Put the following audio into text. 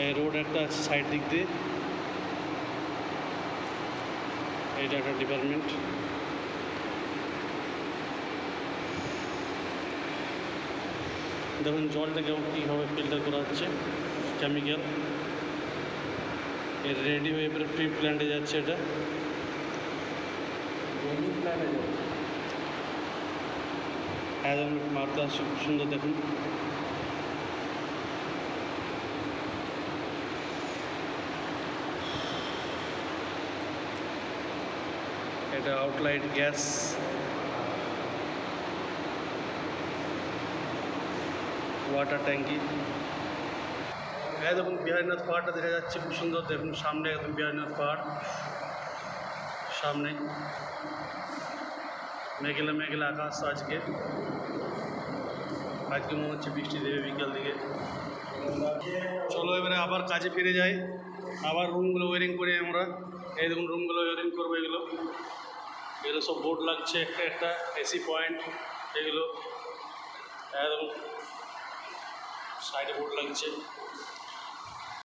এই রোড একটা আছে সাইড দিক দিয়ে, এইটা একটা ডিপার্টমেন্ট। দেখুন জলটা কেমন কীভাবে ফিল্টার করা হচ্ছে, কেমিক্যাল এর রেডি হয়ে এবারে প্রি প্ল্যান্টে যাচ্ছে। এটা প্ল্যান্টে যাচ্ছে একদম মাত্রা সুন্দর। দেখুন এটা আউটলাইট গ্যাস, ওয়াটার ট্যাঙ্কি। এই দেখুন বিহারীনাথ পাহাড়টা দেখা যাচ্ছে খুব সুন্দর। দেখুন সামনে একদম বিহারীনাথ পাহাড়, সামনে মেঘলা মেঘলা আকাশ। আজকে মনে হচ্ছে বৃষ্টি দেবে বিকাল দিকে। চলো এবারে আবার কাজে ফিরে যাই, আবার রুমগুলো ওয়ারিং করি আমরা। এই দেখুন রুমগুলো ওয়ারিং করবো। এগুলো সব বোর্ড লাগছে একটা একটা, এসি পয়েন্ট এগুলো একদম সাইডে বোর্ড লাগছে।